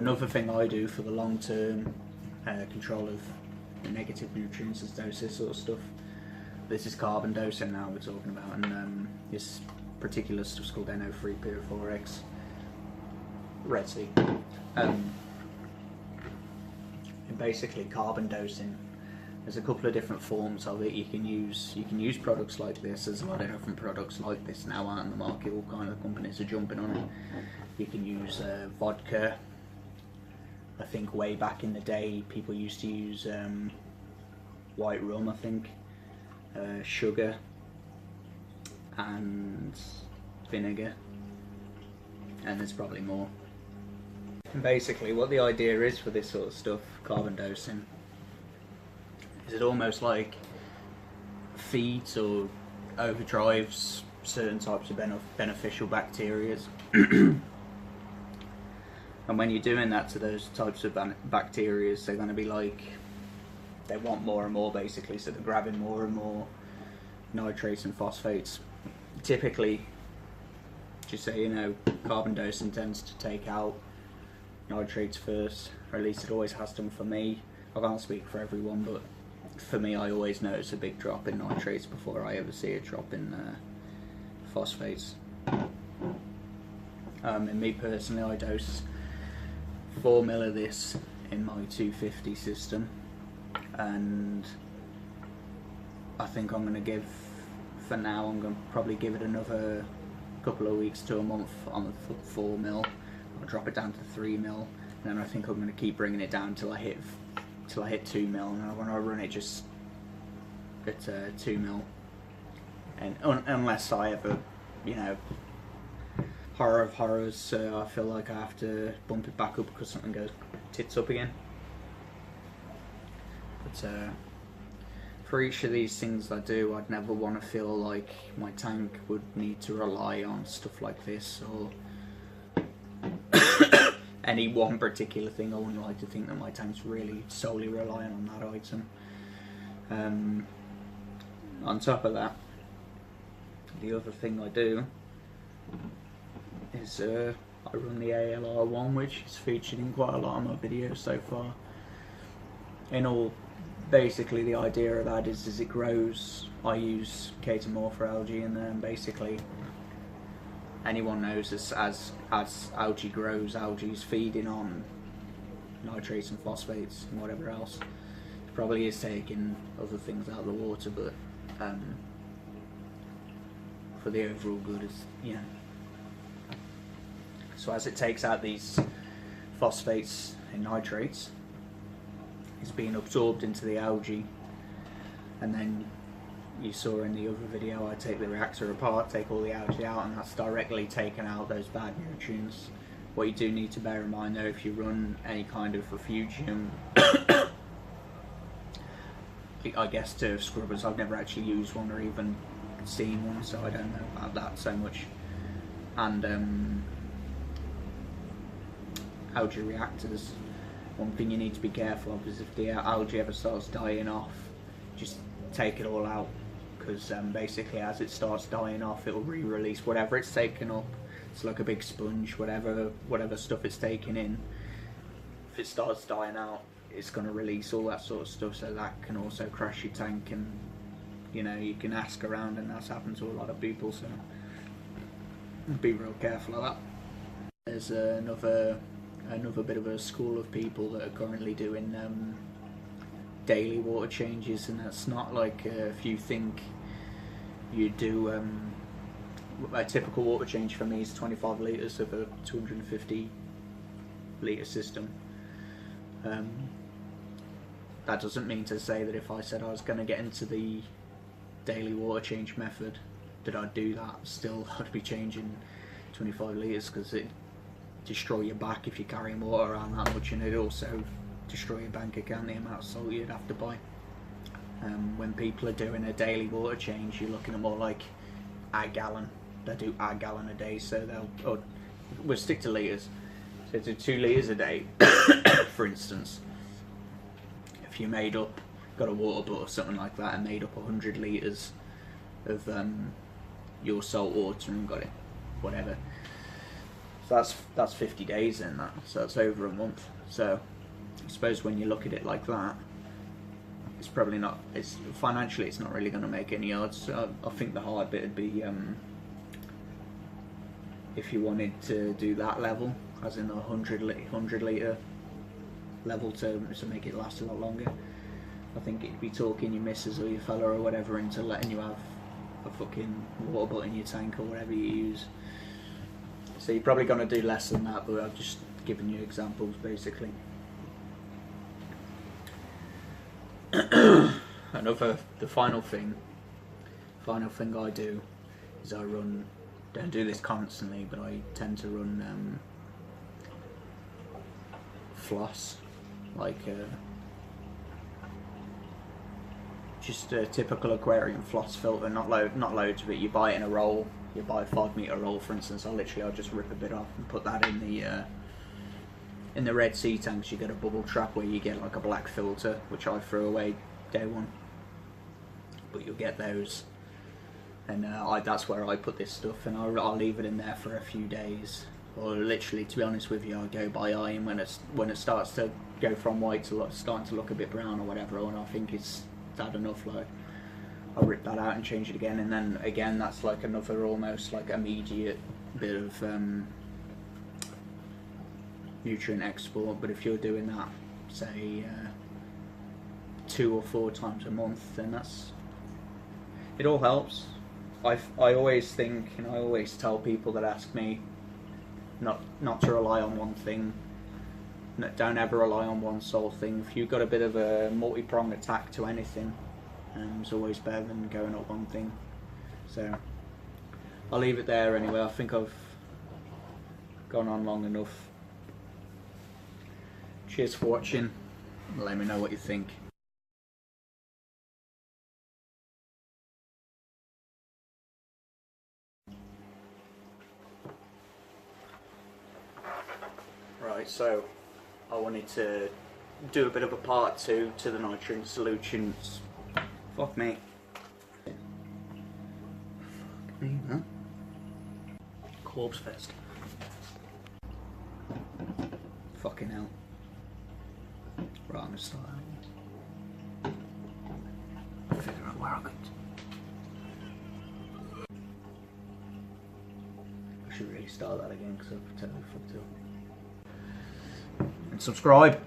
another thing I do for the long-term control of the negative nutrients is dose this sort of stuff. This is carbon dosing now we're talking about, and this particular stuff's called NO3PO4X RedSea. And basically carbon dosing, there's a couple of different forms of it. You can use products like this. There's a lot of different products like this now out in the market. All kind of companies are jumping on it. You can use vodka. I think way back in the day people used to use white rum, I think, sugar and vinegar, and there's probably more. And basically what the idea is for this sort of stuff, carbon dosing, is it almost like feeds or overdrives certain types of beneficial bacteria. And when you're doing that to those types of bacteria, they're going to be like, they want more and more basically, so they're grabbing more and more nitrates and phosphates. Typically, just so you know, carbon dosing tends to take out nitrates first, or at least it always has done for me. I can't speak for everyone, but for me I always notice a big drop in nitrates before I ever see a drop in phosphates. And me personally, I dose 4 ml of this in my 250 system, and I think I'm going to give, for now, I'm going to probably give it another couple of weeks to a month on the 4 ml. I'll drop it down to 3 ml, and then I think I'm going to keep bringing it down till I hit 2 ml, and when I run it just at 2 ml, and unless I ever, you know, horror of horrors, I feel like I have to bump it back up because something goes tits up again. But for each of these things I do, I'd never want to feel like my tank would need to rely on stuff like this or any one particular thing. I wouldn't like to think that my tank's really solely relying on that item. On top of that, the other thing I do is I run the ALR1, which is featured in quite a lot of my videos so far. In all, basically the idea of that is as it grows, I use K2 algae, and then basically anyone knows as algae grows, algae is feeding on nitrates and phosphates and whatever else. It probably is taking other things out of the water, but for the overall good, is, you know. So as it takes out these phosphates and nitrates, it's being absorbed into the algae, and then you saw in the other video I take the reactor apart, take all the algae out, and that's directly taken out those bad nutrients. What you do need to bear in mind though, if you run any kind of refugium, I guess to scrubbers, I've never actually used one or even seen one, so I don't know about that so much. And algae reactors, one thing you need to be careful of is if the algae ever starts dying off, just take it all out, because basically as it starts dying off, it will re-release whatever it's taken up. It's like a big sponge, whatever stuff it's taking in. If it starts dying out, it's going to release all that sort of stuff, so that can also crash your tank, and you know, you can ask around, and that's happened to a lot of people, so be real careful of that. There's another bit of a school of people that are currently doing daily water changes, and that's not like if you think you do a typical water change for me is 25 litres of a 250 litre system. That doesn't mean to say that if I said I was going to get into the daily water change method that I'd do that. Still I'd be changing 25 litres, because it destroy your back if you're carrying water around that much, and it also destroy your bank account, the amount of salt you'd have to buy. When people are doing a daily water change, you're looking at more like a gallon. They do a gallon a day, so we'll stick to litres. So do 2 litres a day, for instance. If you got a water butt or something like that, and made up 100 litres of your salt water and got it, whatever, So that's 50 days in that, so that's over a month. So I suppose when you look at it like that, it's probably not, it's financially it's not really going to make any odds. So I think the hard bit would be if you wanted to do that level, as in the 100 litre level to make it last a lot longer. I think it'd be talking your missus or your fella or whatever into letting you have a fucking water butt in your tank or whatever you use. So you're probably going to do less than that, but I've just given you examples basically. The final thing I do is I run, don't do this constantly, but I tend to run floss, like just a typical aquarium floss filter, not loads of it. You buy it in a roll. You buy a 5 metre roll, for instance. I'll just rip a bit off and put that in the RedSea tanks. You get a bubble trap where you get like a black filter, which I threw away day one. But you'll get those, and that's where I put this stuff, and I'll leave it in there for a few days, or literally, to be honest with you, I go by eye, and when it starts to go from white to starting to look a bit brown or whatever, and I think it's had enough, like, I'll rip that out and change it again, and then again that's like another almost like immediate bit of nutrient export. But if you're doing that, say 2 or 4 times a month, then it all helps. I always think, and I always tell people that ask me not to rely on one thing. Don't ever rely on one sole thing. If you've got a bit of a multi-pronged attack to anything, it's always better than going on one thing. So I'll leave it there anyway. I think I've gone on long enough. Cheers for watching. Let me know what you think. Right, so I wanted to do a bit of a part 2 to the nitrogen solutions. Fuck me. Fuck me, huh? Corpse fest. Fucking hell. Right, I'm gonna start that again. Figure out where I could. I should really start that again because I've totally fucked up. And subscribe.